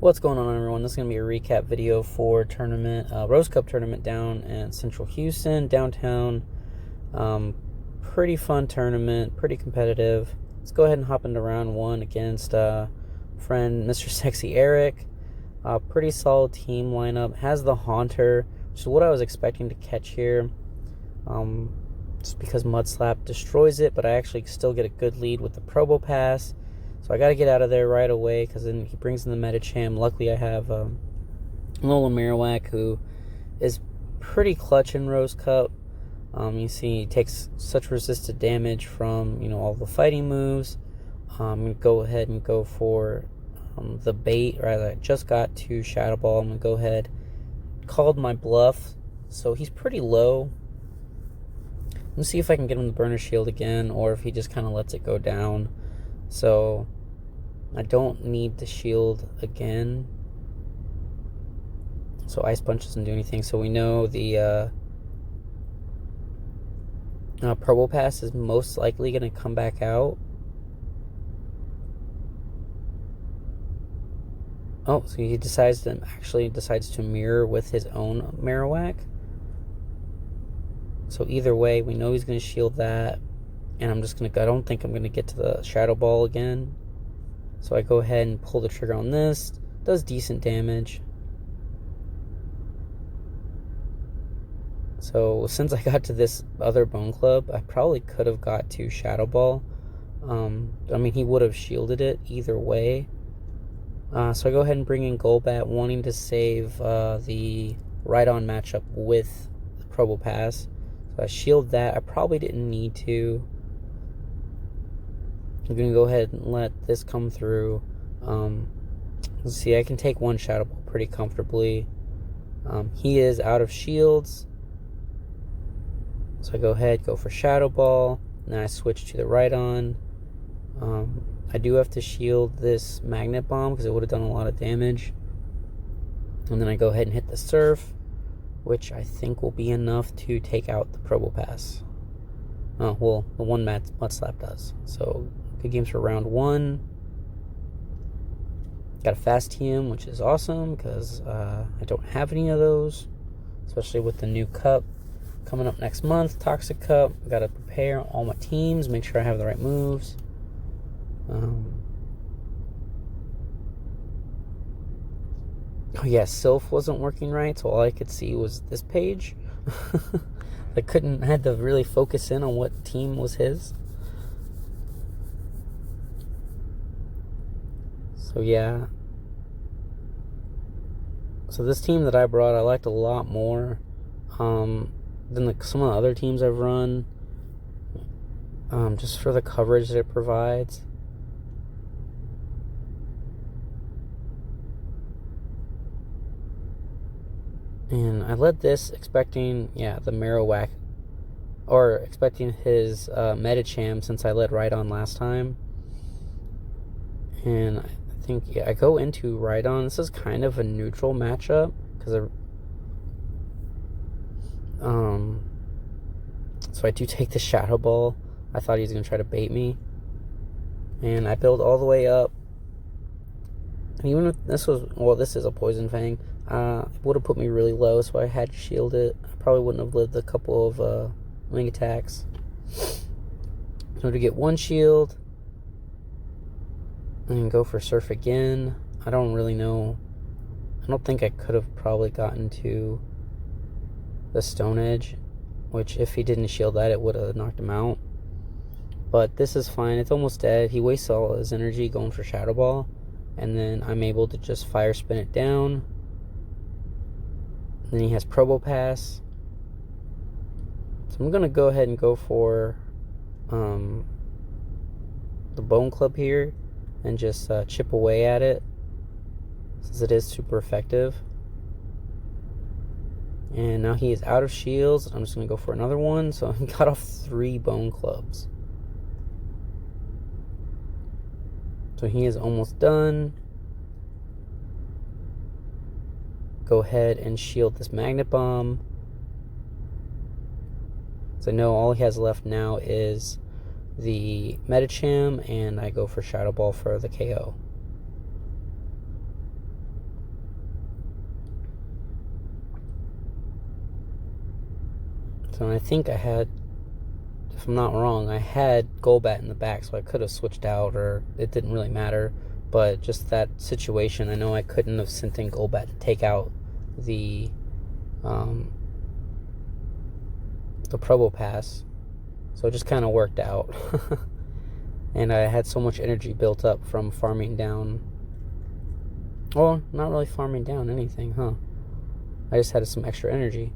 What's going on, everyone? This is going to be a recap video for tournament, Rose Cup tournament down in Central Houston, downtown. Pretty fun tournament, pretty competitive. Let's go ahead and hop into round one against friend Mr. Sexy Eric. Pretty solid team lineup. Has the Haunter, which is what I was expecting to catch here. Just because Mudslap destroys it, but I actually still get a good lead with the Probopass. So I got to get out of there right away because then he brings in the Medicham. Luckily, I have Lola Marowak, who is pretty clutch in Rose Cup. You see he takes such resisted damage from, all the fighting moves. I'm going to go ahead and go for the bait. Rather, I just got to Shadow Ball. I'm going to go ahead. Called my bluff. So he's pretty low. Let's see if I can get him the Burner Shield again, or if he just kind of lets it go down. So I don't need the shield again. So Ice Punch doesn't do anything. So we know the Probopass is most likely going to come back out. Oh, so he decides to mirror with his own Marowak. So either way, we know he's going to shield that. And I don't think I'm going to get to the Shadow Ball again. So I go ahead and pull the trigger on this. Does decent damage. So since I got to this other Bone Club, I probably could have got to Shadow Ball. He would have shielded it either way. So I go ahead and bring in Golbat, wanting to save the Rhydon matchup with the Probopass. So I shield that. I probably didn't need to. I'm going to go ahead and let this come through. Let's see, I can take one Shadow Ball pretty comfortably. He is out of shields. So I go ahead, go for Shadow Ball. Then I switch to the Rhydon. I do have to shield this Magnet Bomb because it would have done a lot of damage. And then I go ahead and hit the Surf, which I think will be enough to take out the Probopass. Oh, well, the one Mudslap does. So, good games for round one. Got a Fast TM, which is awesome because I don't have any of those, especially with the new cup coming up next month, Toxic Cup. Got to prepare all my teams, make sure I have the right moves. Oh yeah, Sylph wasn't working right, so all I could see was this page. I had to really focus in on what team was his. So yeah. So this team that I brought, I liked a lot more than some of the other teams I've run. Just for the coverage that it provides. And I led this expecting, the Marowak, or expecting his Medicham since I led Rhydon last time. And I think, I go into Rhydon. This is kind of a neutral matchup because so I do take the Shadow Ball. I thought he was going to try to bait me. And I build all the way up. And even if this is a Poison Fang. It would have put me really low, so I had to shield it. I probably wouldn't have lived a couple of wing attacks. So to get one shield, and go for Surf again. I don't really know. I don't think I could have probably gotten to the Stone Edge, which if he didn't shield that, it would have knocked him out. But this is fine. It's almost dead. He wastes all his energy going for Shadow Ball, and then I'm able to just Fire Spin it down. Then he has Probopass. So I'm going to go ahead and go for the Bone Club here and just chip away at it since it is super effective. And now he is out of shields. I'm just going to go for another one. So I got off 3 Bone Clubs. So he is almost done. Go ahead and shield this Magnet Bomb. So I know all he has left now is the Medicham, and I go for Shadow Ball for the KO. So I think I had, if I'm not wrong, I had Golbat in the back, so I could have switched out, or it didn't really matter. But just that situation, I know I couldn't have sent in Golbat to take out the Probopass, so it just kind of worked out. And I had so much energy built up from farming down. Well, not really farming down anything, huh? I just had some extra energy.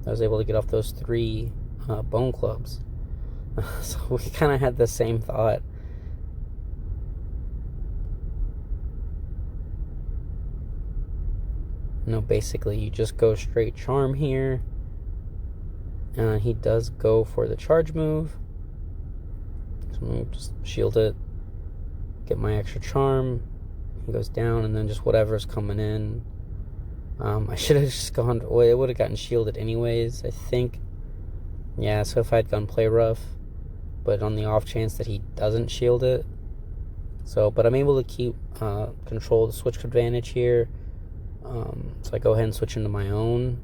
I was able to get off those 3 bone clubs. So we kind of had the same thought. Basically you just go straight charm here. He does go for the charge move. So I'm going to just shield it, get my extra charm. He goes down, and then just whatever's coming in. I should have just gone, well, it would have gotten shielded anyways, I think. Yeah, so if I'd gone play rough, but on the off chance that he doesn't shield it. So, but I'm able to keep control of the switch advantage here. So I go ahead and switch into my own.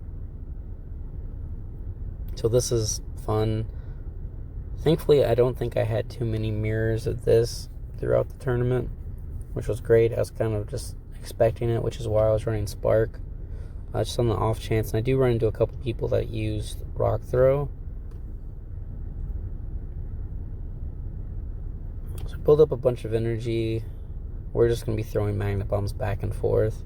So this is fun. Thankfully, I don't think I had too many mirrors of this throughout the tournament, which was great. I was kind of just expecting it, which is why I was running Spark. Just on the off chance. And I do run into a couple people that used Rock Throw. So build up a bunch of energy. We're just going to be throwing Magnet Bombs back and forth.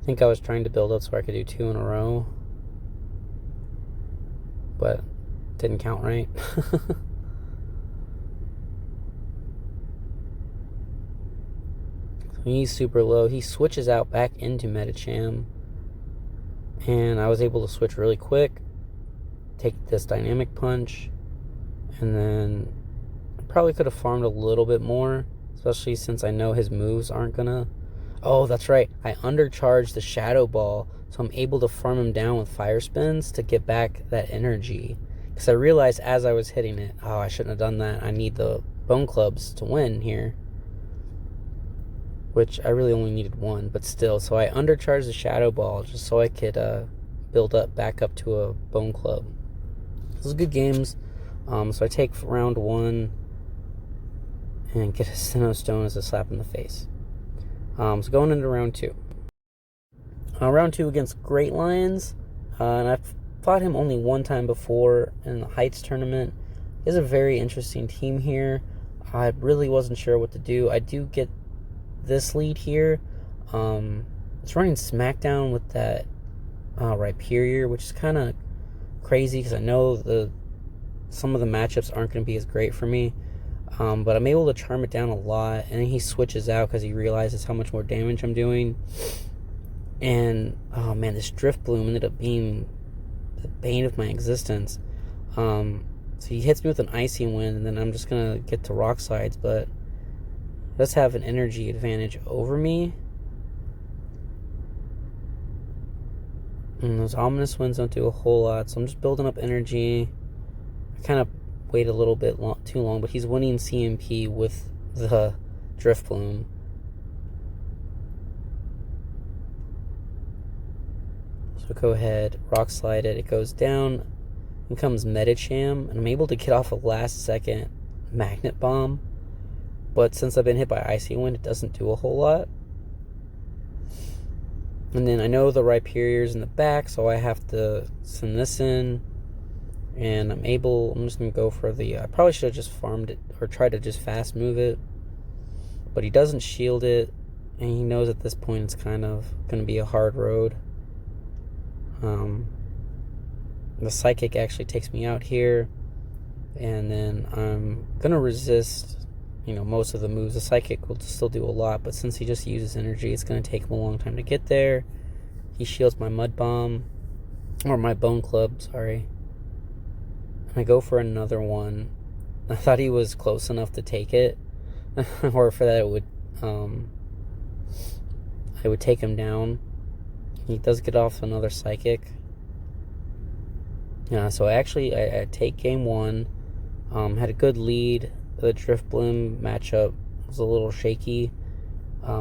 I think I was trying to build up so I could do 2 in a row, but didn't count right. He's super low. He switches out back into Medicham, and I was able to switch really quick, take this Dynamic Punch, and then I probably could have farmed a little bit more, especially since I know his moves aren't gonna. Oh, that's right. I undercharged the Shadow Ball, so I'm able to farm him down with Fire Spins to get back that energy. Because I realized as I was hitting it, oh, I shouldn't have done that. I need the Bone Clubs to win here. Which I really only needed 1, but still. So I undercharged the Shadow Ball just so I could build up back up to a Bone Club. Those are good games. So I take round 1 and get a Sinnoh Stone as a slap in the face. So going into round 2. Round 2 against Great Lions. And I've fought him only 1 time before in the Heights tournament. He has a very interesting team here. I really wasn't sure what to do. I do get this lead here. It's running Smackdown with that Rhyperior, which is kind of crazy because I know some of the matchups aren't going to be as great for me. But I'm able to charm it down a lot, and then he switches out because he realizes how much more damage I'm doing. And oh man, this Drifblim ended up being the bane of my existence. So he hits me with an Icy Wind, and then I'm just gonna get to Rock Slides, but he does have an energy advantage over me. And those Ominous Winds don't do a whole lot, so I'm just building up energy. I kind of wait a little bit too long, but he's winning CMP with the Drifblim. So go ahead, Rock Slide it. It goes down. In comes Medicham, and I'm able to get off a last second Magnet Bomb. But since I've been hit by Icy Wind, it doesn't do a whole lot. And then I know the Rhyperior's in the back, so I have to send this in. And I'm just going to go for the... I probably should have just farmed it, or tried to just fast move it. But he doesn't shield it, and he knows at this point it's kind of going to be a hard road. The Psychic actually takes me out here. And then I'm going to resist, most of the moves. The Psychic will still do a lot, but since he just uses energy, it's going to take him a long time to get there. He shields my Mud Bomb, or my Bone Club, sorry. And I go for another one. I thought he was close enough to take it, or for that I would take him down. He does get off another Psychic. So I take game 1. Had a good lead. The Drifblim matchup was a little shaky,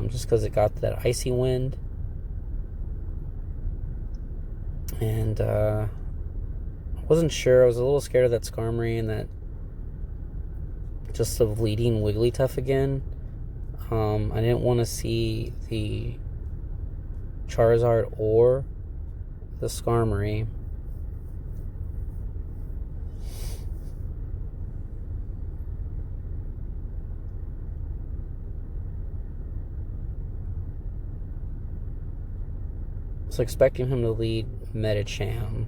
just because it got that Icy Wind. And I wasn't sure. I was a little scared of that Skarmory and that just of leading Wigglytuff again. I didn't want to see the Charizard or the Skarmory. So expecting him to lead Medicham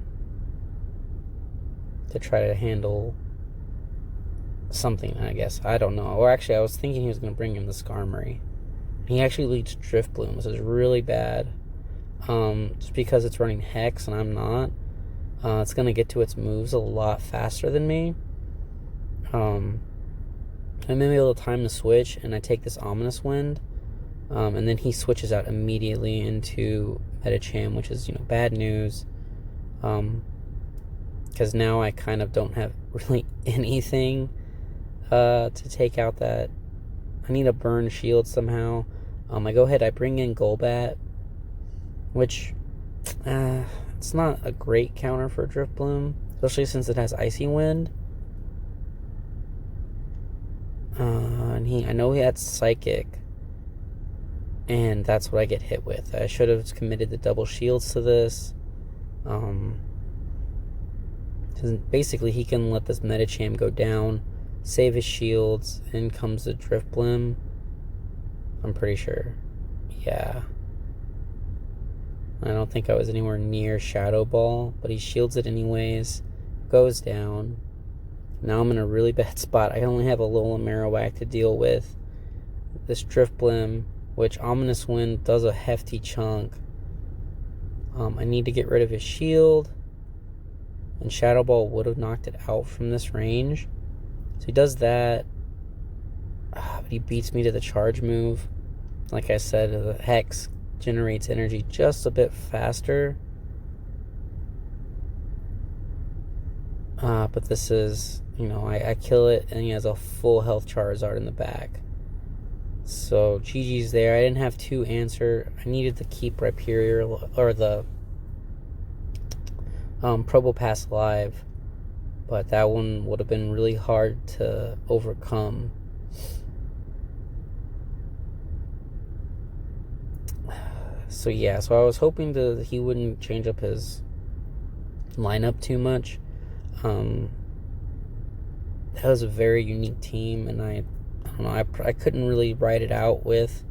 to try to handle something, I guess. I don't know. Or actually, I was thinking he was going to bring him the Skarmory. He actually leads Drifbloom. This is really bad. Just because it's running Hex and I'm not. It's going to get to its moves a lot faster than me. I may be able to time the switch, and I take this Ominous Wind. And then he switches out immediately into Medicham, which is, bad news. Because now I kind of don't have really anything to take out that. I need a burn shield somehow. I go ahead, I bring in Golbat, which it's not a great counter for Drifbloom, especially since it has Icy Wind. And I know he had Psychic, and that's what I get hit with. I should have committed the double shields to this. Basically, he can let this Medicham go down, save his shields, and comes the Drifblim. I'm pretty sure. Yeah. I don't think I was anywhere near Shadow Ball, but he shields it anyways. Goes down. Now I'm in a really bad spot. I only have a little Marowak to deal with. This Drifblim, which Ominous Wind does a hefty chunk. I need to get rid of his shield. And Shadow Ball would have knocked it out from this range. So he does that. But he beats me to the charge move. Like I said, the Hex generates energy just a bit faster. But this is, I kill it, and he has a full health Charizard in the back. So GG's there. I didn't have to answer. I needed to keep Rhyperior, or the Probopass alive. But that one would have been really hard to overcome. So yeah, so I was hoping he wouldn't change up his lineup too much. That was a very unique team, and I don't know, I couldn't really ride it out with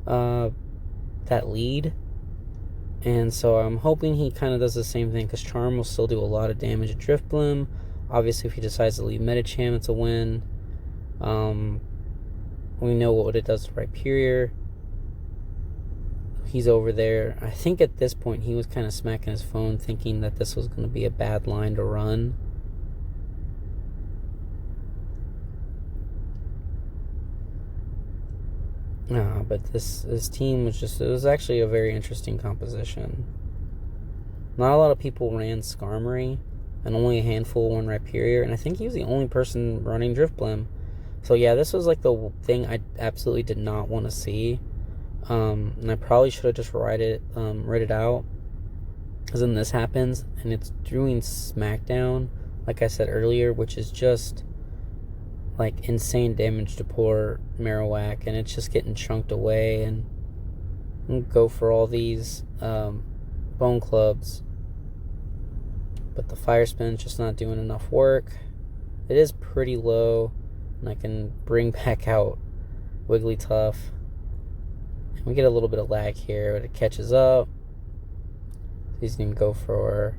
that lead. And so I'm hoping he kind of does the same thing, because Charm will still do a lot of damage at Drifblim. Obviously, if he decides to leave Medicham, it's a win. We know what it does to Rhyperior. He's over there. I think at this point he was kind of smacking his phone, thinking that this was going to be a bad line to run. But this team was it was actually a very interesting composition. Not a lot of people ran Skarmory, and only a handful won Rhyperior, and I think he was the only person running Drifblim. So yeah, this was like the thing I absolutely did not want to see. And I probably should have just read it out, because then this happens, and it's doing Smackdown, like I said earlier, which is just like insane damage to poor Marowak, and it's just getting chunked away. And go for all these Bone Clubs, but the Fire Spin's just not doing enough work. It is pretty low, and I can bring back out Wigglytuff. We get a little bit of lag here, but it catches up. He's going to go for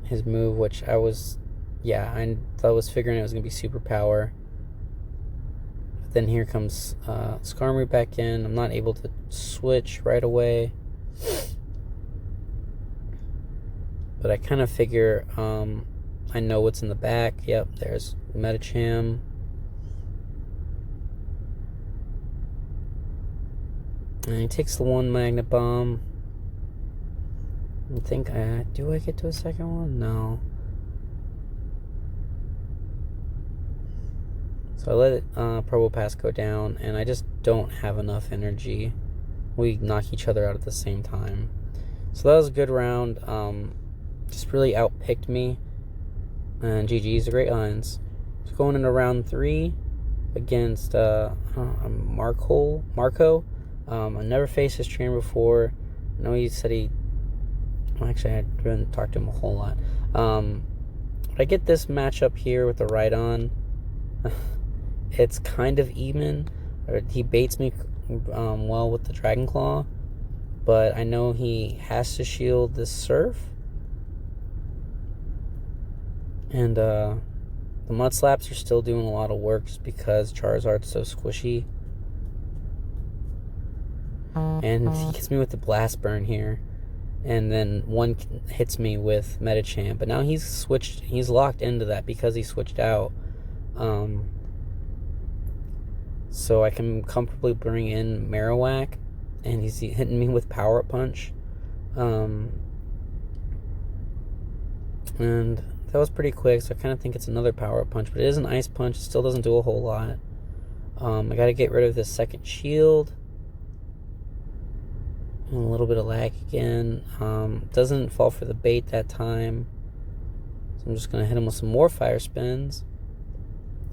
his move, which I was figuring it was going to be Super Power. But then here comes Skarmory back in. I'm not able to switch right away. But I kind of figure I know what's in the back. Yep, there's Medicham. And he takes the one Magnet Bomb. I think, do I get to a second one? No. So I let it, Probopass go down, and I just don't have enough energy. We knock each other out at the same time. So that was a good round. just really outpicked me. And GG's the Great Lines. It's going into round 3 against Marco. I never faced his trainer before. I know he said actually, I didn't talk to him a whole lot. But I get this matchup here with the Rhydon. It's kind of even. He baits me well with the Dragon Claw, but I know he has to shield this Surf. And the Mud Slaps are still doing a lot of work just because Charizard's so squishy. And he gets me with the Blast Burn here. And then one hits me with Medicham. But now he's locked into that because he switched out. So I can comfortably bring in Marowak. And he's hitting me with Power Up Punch. And that was pretty quick, so I kind of think it's another Power Up Punch. But it is an Ice Punch. It still doesn't do a whole lot. I got to get rid of this second shield. And a little bit of lag again. Doesn't fall for the bait that time. So I'm just going to hit him with some more Fire Spins.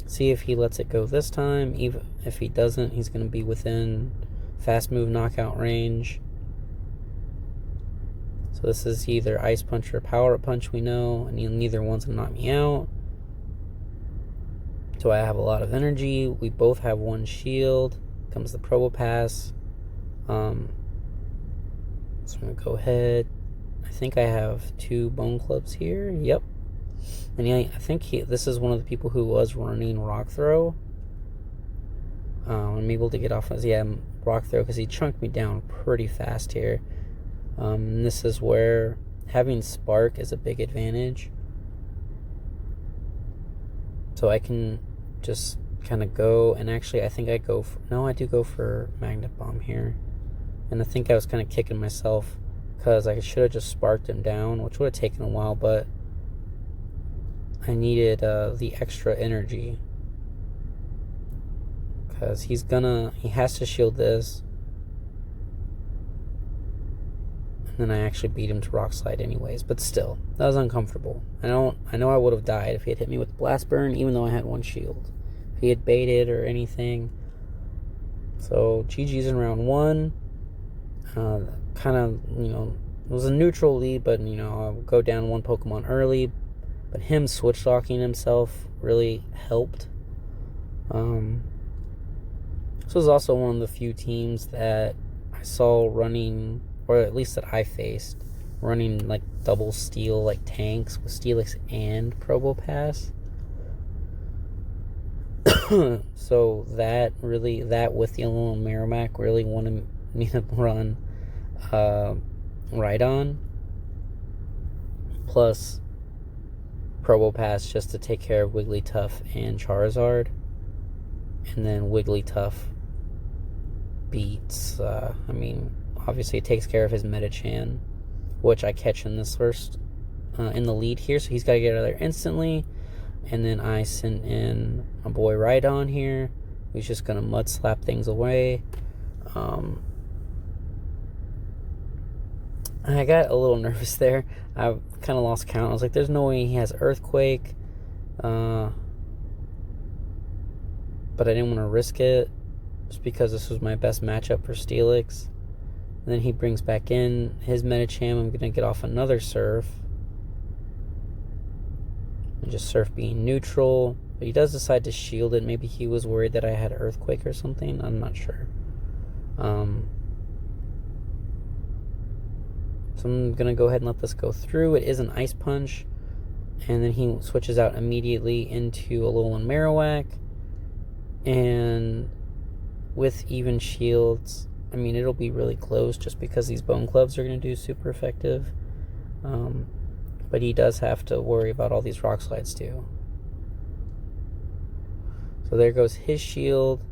See if he lets it go this time. Even if he doesn't, he's going to be within Fast Move knockout range. So this is either Ice Punch or Power Up Punch, we know. And neither one's going to knock me out. So I have a lot of energy. We both have one shield. Comes the Probopass. So I'm going to go ahead. I think I have 2 Bone Clubs here. Yep. And yeah, I think this is one of the people who was running Rock Throw. I'm able to get off as Rock Throw because he chunked me down pretty fast here. And this is where having Spark is a big advantage. So I can just kind of go, and actually I think I do go for Magnet Bomb here. And I think I was kind of kicking myself because I should have just sparked him down, which would have taken a while, but I needed the extra energy. Because he has to shield this. And then I actually beat him to Rock Slide anyways, but still, that was uncomfortable. I know I would have died if he had hit me with Blast Burn, even though I had one shield. If he had baited or anything. So GG's in round 1. Kind of, it was a neutral lead, but, I'll go down 1 Pokemon early. But him switch locking himself really helped. This was also one of the few teams that I saw running, or at least that I faced, running like double steel, like tanks with Steelix and Probopass. So that with the Alolan Marowak really wanted me to run Rhydon plus Probopass just to take care of Wigglytuff and Charizard, and then Wigglytuff beats obviously it takes care of his Medicham, which I catch in this first in the lead here, so he's got to get out of there instantly. And then I sent in my boy Rhydon here, who's just gonna Mud Slap things away. I got a little nervous there. I kind of lost count. I was like, there's no way he has Earthquake. But I didn't want to risk it just because this was my best matchup for Steelix. And then he brings back in his Medicham. I'm going to get off another Surf. And just Surf being neutral. But he does decide to shield it. Maybe he was worried that I had Earthquake or something. I'm not sure. So I'm going to go ahead and let this go through. It is an Ice Punch. And then he switches out immediately into Alolan Marowak. And with even shields, it'll be really close just because these Bone Clubs are going to do super effective. But he does have to worry about all these Rock Slides too. So there goes his shield.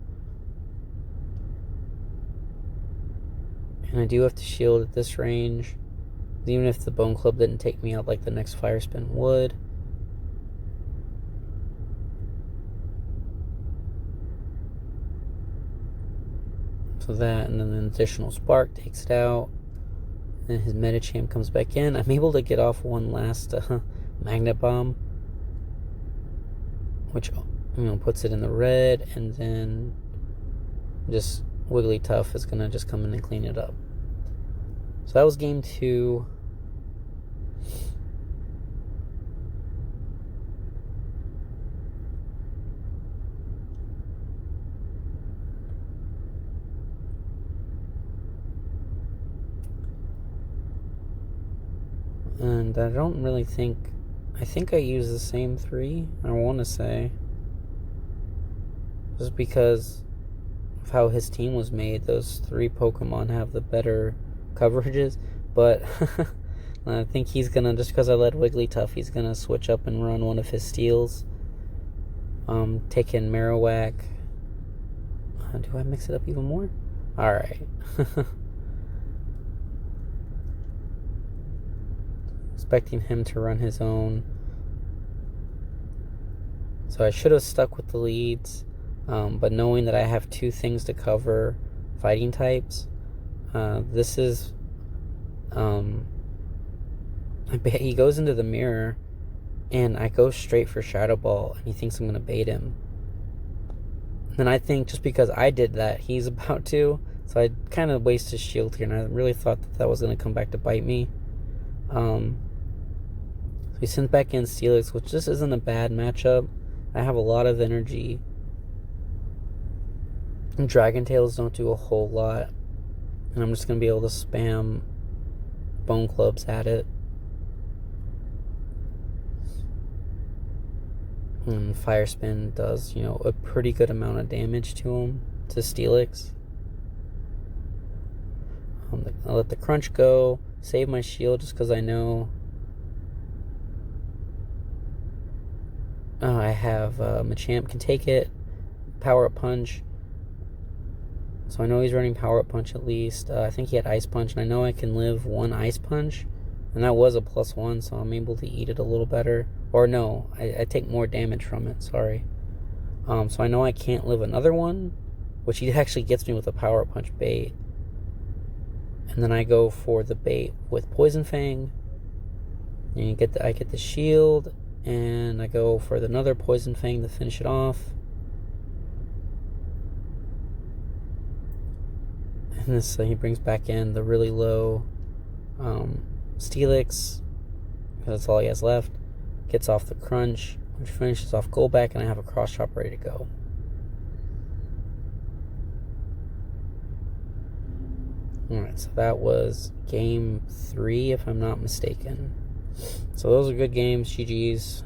And I do have to shield at this range. Even if the Bone Club didn't take me out like the next Fire Spin would. So that, and then an additional Spark takes it out. and his Medicham comes back in. I'm able to get off one last Magnet Bomb, which puts it in the red, and then just Wigglytuff is gonna just come in and clean it up. So that was game 2. And I don't really think... I think I use the same 3, I want to say. Just because of how his team was made, those 3 Pokemon have the better coverages. But I think he's going to, just because I led Wigglytuff, he's going to switch up and run one of his steals. Take in Marowak. Do I mix it up even more? Alright. Expecting him to run his own. So I should have stuck with the leads, but knowing that I have 2 things to cover fighting types, this is he goes into the mirror and I go straight for Shadow Ball and he thinks I'm gonna bait him. And I think just because I did that, he's about to, so I kind of waste his shield here, and I really thought that was gonna come back to bite me. So he sends back in Steelix, which just isn't a bad matchup. I have a lot of energy. And Dragon Tails don't do a whole lot. And I'm just going to be able to spam Bone Clubs at it. And Fire Spin does, a pretty good amount of damage to him, to Steelix. I'll let the Crunch go. Save my shield just because I know I have Machamp can take it. Power Up Punch. So I know he's running Power Up Punch at least. I think he had Ice Punch, and I know I can live 1 Ice Punch. And that was a +1, so I'm able to eat it a little better. Or no, I take more damage from it, sorry. So I know I can't live another one, which he actually gets me with a Power Up Punch bait. And then I go for the bait with Poison Fang. And I get the shield. And I go for another Poison Fang to finish it off. And this he brings back in the really low Steelix, because that's all he has left. Gets off the Crunch, which finishes off Golback, and I have a Cross Chop ready to go. Alright, so that was game 3, if I'm not mistaken. So those are good games, GG's.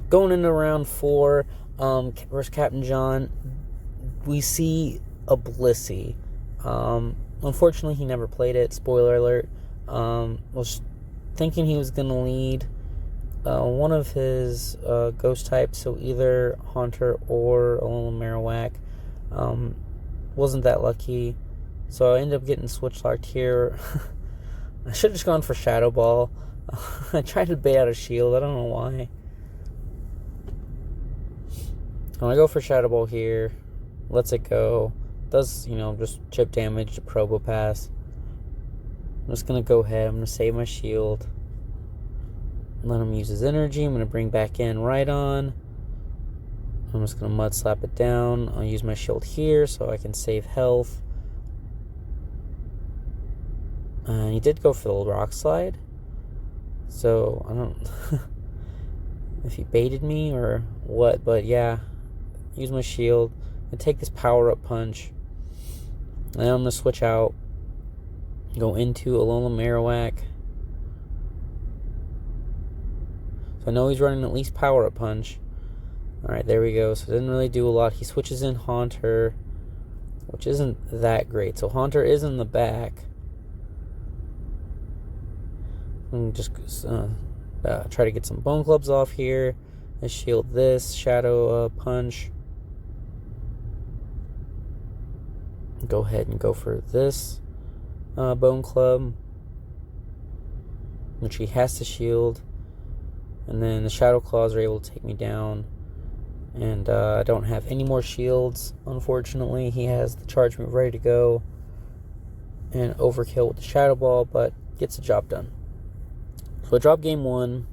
Going into round 4, versus Captain John, we see a Blissey. Unfortunately, he never played it, spoiler alert. Was thinking he was going to lead one of his ghost types, so either Haunter or Alolan Marowak. Wasn't that lucky, so I ended up getting switch locked here. I should have just gone for Shadow Ball. I tried to bait out a shield, I don't know why. When I go for Shadow Ball here, lets it go. Does, just chip damage to Probopass. I'm just going to go ahead. I'm going to save my shield. Let him use his energy. I'm going to bring back in Rhydon. I'm just going to Mud Slap it down. I'll use my shield here so I can save health. And he did go for the Rock Slide. So, I don't if he baited me or what, but yeah. Use my shield. And take this Power Up Punch. And then I'm going to switch out. Go into Alolan Marowak. So I know he's running at least Power Up Punch. Alright, there we go. So it didn't really do a lot. He switches in Haunter, which isn't that great. So Haunter is in the back. And just try to get some Bone Clubs off here. And shield this. Shadow Punch. Go ahead and go for this Bone Club, which he has to shield. And then the Shadow Claws are able to take me down. And I don't have any more shields, unfortunately. He has the charge move ready to go. and overkill with the Shadow Ball, but gets the job done. So I drop game 1.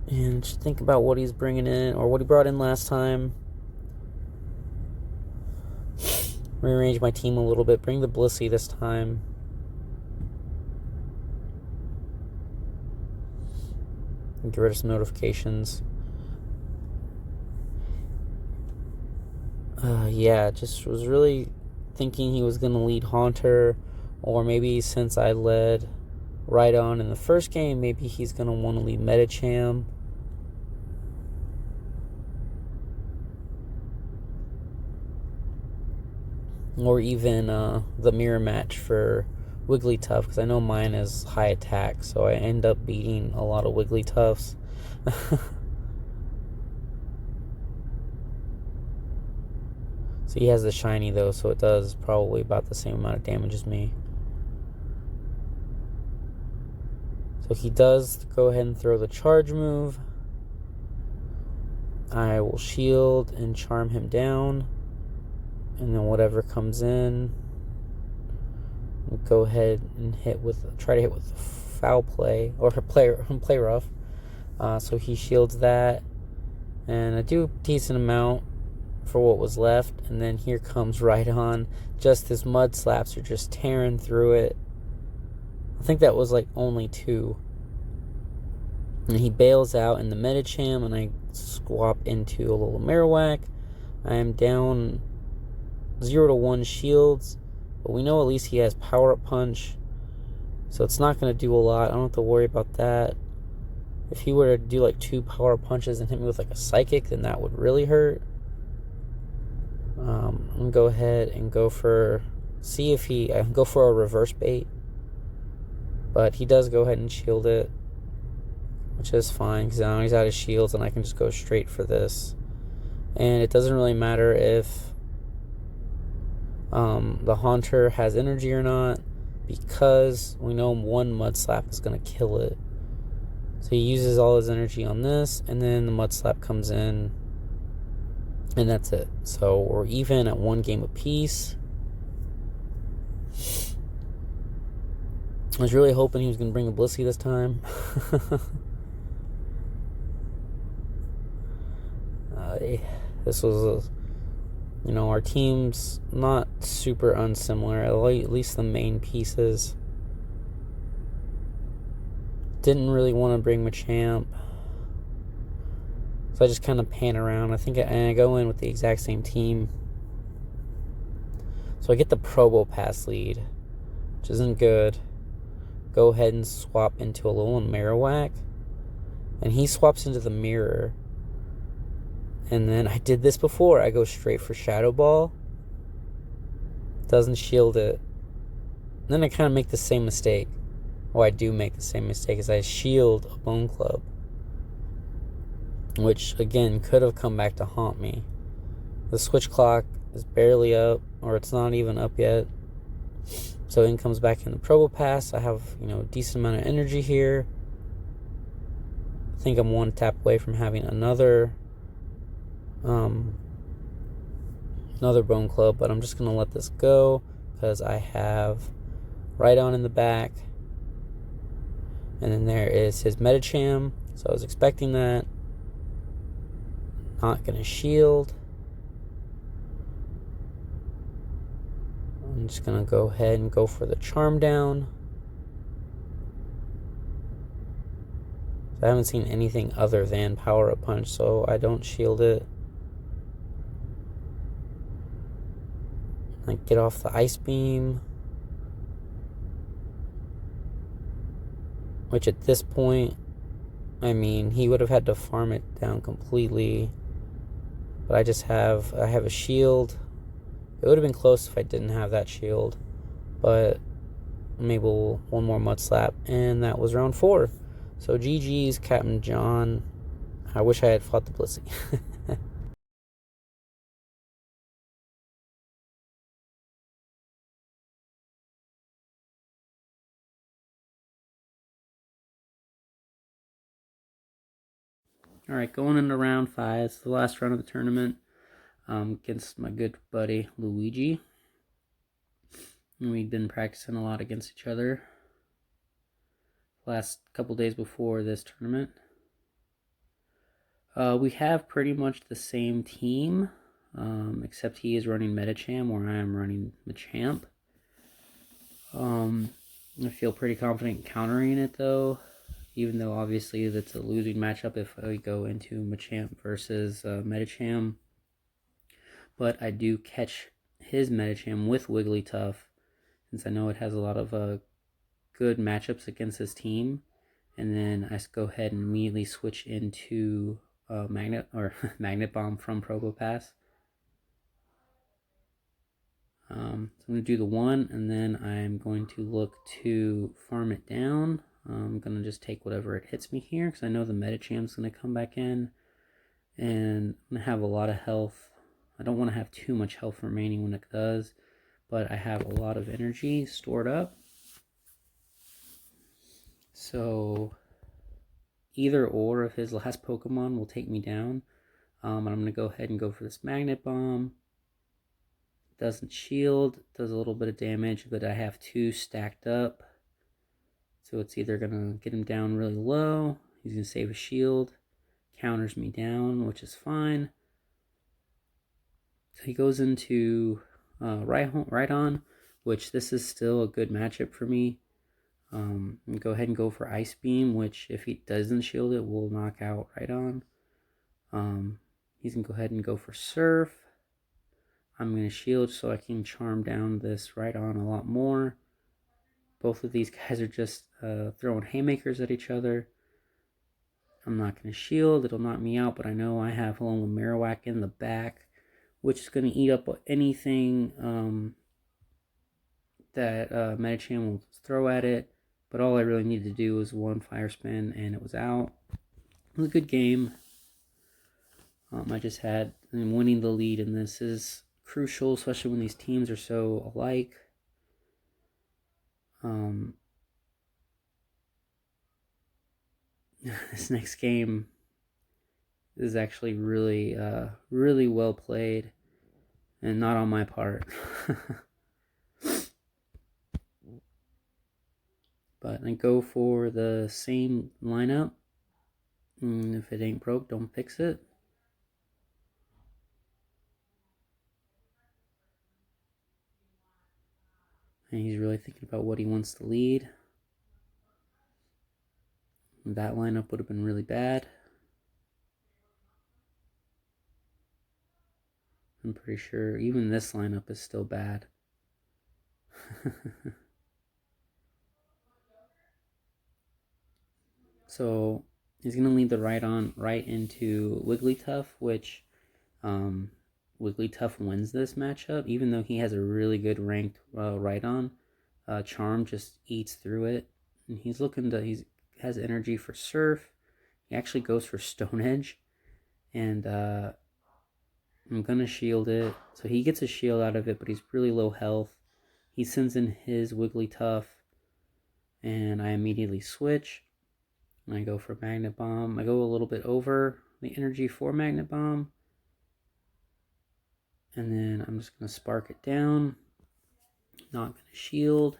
And just think about what he's bringing in, or what he brought in last time. Rearrange my team a little bit. Bring the Blissey this time. And get rid of some notifications. Yeah, just was really thinking he was going to lead Haunter. Or maybe since I led Rhydon in the first game, maybe he's going to want to lead Medicham. Or even the mirror match for Wigglytuff, because I know mine is high attack, so I end up beating a lot of Wigglytuffs. So he has the shiny though, so it does probably about the same amount of damage as me. So he does go ahead and throw the charge move. I will shield and charm him down. And then whatever comes in, we'll go ahead and try to hit with foul play, or play rough. So he shields that, and I do a decent amount for what was left. And then here comes Rhydon. Just his mud slaps are just tearing through it. I think that was like only 2. And he bails out in the Medicham, and I swap into a little Marowak. I am down 0 to 1 shields, but we know at least he has Power Up Punch, so it's not going to do a lot. I don't have to worry about that. If he were to do like 2 Power Up Punches and hit me with like a Psychic, then that would really hurt. I'm going to go ahead and go for a reverse bait, but he does go ahead and shield it, which is fine because now he's out of shields and I can just go straight for this. And it doesn't really matter if the Haunter has energy or not, because we know 1 Mud Slap is going to kill it. So he uses all his energy on this, and then the Mud Slap comes in, and that's it. So we're even at 1 game apiece. I was really hoping he was going to bring the Blissey this time. This was our team's not super unsimilar, at least the main pieces. Didn't really want to bring Machamp, so I just kind of pan around. I go in with the exact same team. So I get the Probopass lead, which isn't good. Go ahead and swap into a little Marowak, and he swaps into the mirror. And then I did this before. I go straight for Shadow Ball. Doesn't shield it. And then I kind of make the same mistake. Well, I do make the same mistake as I shield a Bone Club, which again could have come back to haunt me. The switch clock is barely up, or it's not even up yet. So in comes back in the Probopass. I have a decent amount of energy here. I think I'm 1 tap away from having another Bone Club, but I'm just gonna let this go because I have Rhydon in the back, and then there is his Medicham, so I was expecting that. Not gonna shield. I'm just gonna go ahead and go for the Charm Down. I haven't seen anything other than Power Up Punch, so I don't shield it. I get off the Ice Beam, which at this point, he would have had to farm it down completely. But I have a shield. It would have been close if I didn't have that shield, but maybe 1 more Mud Slap, and that was round 4. So GG's, Captain John. I wish I had fought the Blissey. All right, going into round 5. It's the last round of the tournament. against my good buddy Luigi. And we've been practicing a lot against each other last couple days before this tournament. We have pretty much the same team, except he is running Medicham where I am running Machamp. I feel pretty confident countering it though, even though obviously that's a losing matchup if we go into Machamp versus Medicham. But I do catch his Medicham with Wigglytuff, since I know it has a lot of good matchups against his team. And then I go ahead and immediately switch into Magnet Bomb from Probopass. So I'm going to do the 1, and then I'm going to look to farm it down. I'm going to just take whatever it hits me here, because I know the Medicham's going to come back in. And I'm going to have a lot of health. I don't want to have too much health remaining when it does, but I have a lot of energy stored up. So either or of his last Pokemon will take me down. And I'm going to go ahead and go for this Magnet Bomb. Doesn't shield, does a little bit of damage, but I have 2 stacked up. So it's either going to get him down really low, he's going to save a shield, counters me down, which is fine. So he goes into Rhydon, which this is still a good matchup for me. Go ahead and go for Ice Beam, which if he doesn't shield it, will knock out Rhydon. He's going to go ahead and go for Surf. I'm going to shield so I can charm down this Rhydon a lot more. Both of these guys are just throwing haymakers at each other. I'm not going to shield, it'll knock me out, but I know I have Alolan Marowak in the back, which is going to eat up anything that Medicham will throw at it. But all I really needed to do was 1 Fire Spin, and it was out. It was a good game. I just had winning the lead, and this is crucial, especially when these teams are so alike. This next game is actually really, really well played, and not on my part. But I go for the same lineup. If it ain't broke, don't fix it. And he's really thinking about what he wants to lead. That lineup would have been really bad. I'm pretty sure even this lineup is still bad. So he's going to lead the Rhydon right into Wigglytuff, which Wigglytuff wins this matchup, even though he has a really good ranked Rhydon. Charm just eats through it, and he has energy for Surf. He actually goes for Stone Edge, and I'm gonna shield it. So he gets a shield out of it, but he's really low health. He sends in his Wigglytuff, and I immediately switch. And I go for Magnet Bomb. I go a little bit over the energy for Magnet Bomb. And then I'm just going to spark it down. Not going to shield.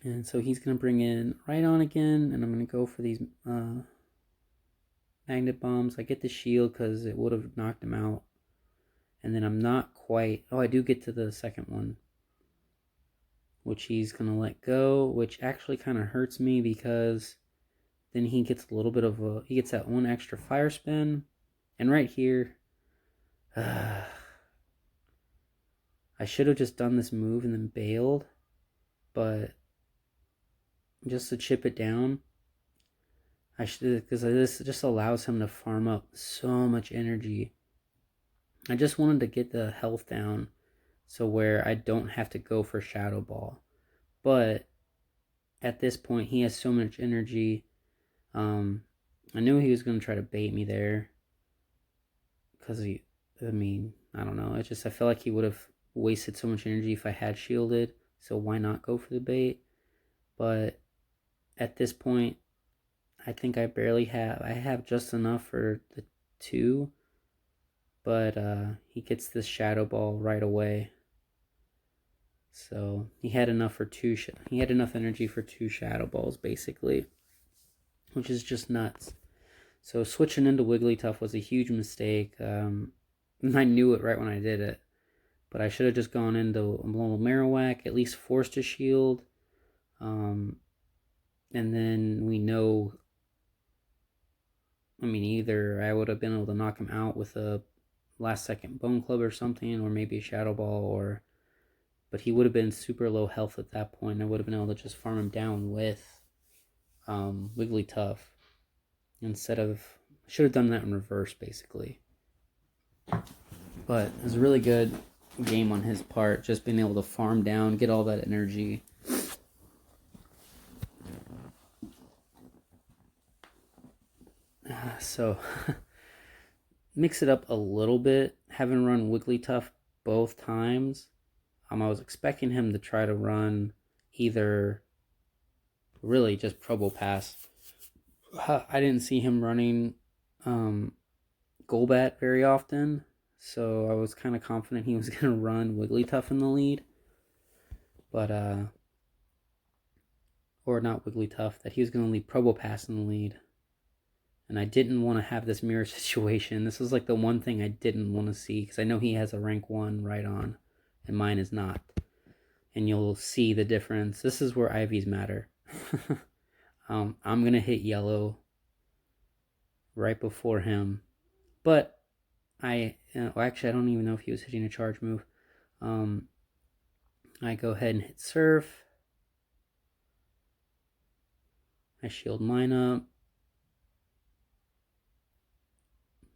And so he's going to bring in Rhydon again. And I'm going to go for these Magnet Bombs. I get the shield because it would have knocked him out. And then I'm not quite... Oh, I do get to the second one, which he's going to let go, which actually kind of hurts me because then he gets a little bit of a... He gets that 1 extra Fire Spin. And right here... I should have just done this move and then bailed. But just to chip it down, I should, because this just allows him to farm up so much energy. I just wanted to get the health down so where I don't have to go for Shadow Ball. But at this point, he has so much energy. I knew he was going to try to bait me there. Because I don't know. I felt like he would have wasted so much energy if I had shielded. So why not go for the bait? But at this point, I think I barely have. I have just enough for the 2, but he gets this Shadow Ball right away. So he had enough for 2. He had enough energy for 2 Shadow Balls, basically, which is just nuts. So switching into Wigglytuff was a huge mistake. I knew it right when I did it, but I should have just gone into a little Marowak, at least forced a shield, and then we know. I mean, either I would have been able to knock him out with a last second Bone Club or something, or maybe a Shadow Ball, but he would have been super low health at that point. I would have been able to just farm him down with Wigglytuff instead of. Should have done that in reverse, basically. But it was a really good game on his part, just being able to farm down, get all that energy. So mix it up a little bit. Having run Wigglytuff both times, I was expecting him to try to run either really just Probopass. I didn't see him running Golbat very often, so I was kind of confident he was going to run Wigglytuff in the lead. But, or not Wigglytuff, that he was going to leave Probopass in the lead. And I didn't want to have this mirror situation. This was like the one thing I didn't want to see, because I know he has a rank 1 right on, and mine is not. And you'll see the difference. This is where IVs matter. I'm going to hit yellow right before him. But actually, I don't even know if he was hitting a charge move. I go ahead and hit Surf. I shield mine up.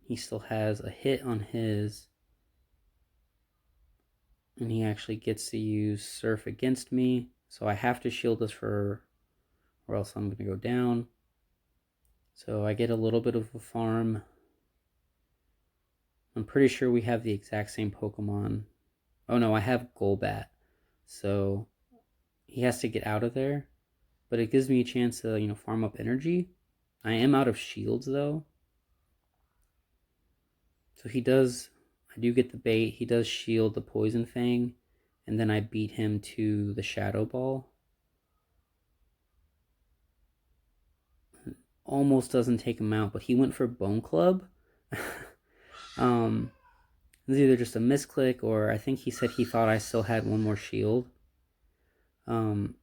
He still has a hit on his. And he actually gets to use Surf against me. So I have to shield this or else I'm going to go down. So I get a little bit of a farm. I'm pretty sure we have the exact same Pokemon. Oh no, I have Golbat. So he has to get out of there. But it gives me a chance to, farm up energy. I am out of shields though. So I do get the bait. He does shield the Poison Fang. And then I beat him to the Shadow Ball. Almost doesn't take him out, but he went for Bone Club. It was either just a misclick, or I think he said he thought I still had one more shield. And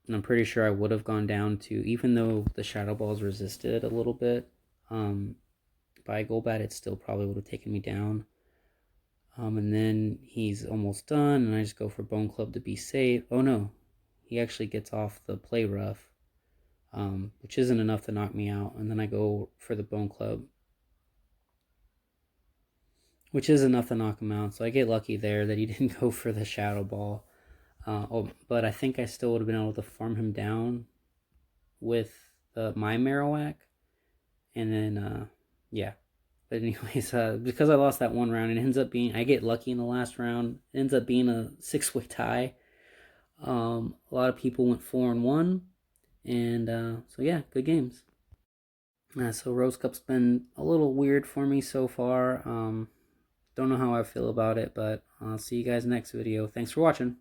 I'm pretty sure I would have gone down to, even though the Shadow Balls resisted a little bit, by Golbat, it still probably would have taken me down. And then he's almost done, and I just go for Bone Club to be safe. Oh no, he actually gets off the Play Rough, which isn't enough to knock me out. And then I go for the Bone Club, which is enough to knock him out. So I get lucky there that he didn't go for the Shadow Ball. But I think I still would have been able to farm him down with my Marowak. And then, yeah. But anyways, because I lost that one round, it ends up being, I get lucky in the last round. It ends up being a 6-way tie. A lot of people went 4-1. And so yeah, good games. So Rose Cup's been a little weird for me so far. Don't know how I feel about it, but I'll see you guys next video. Thanks for watching.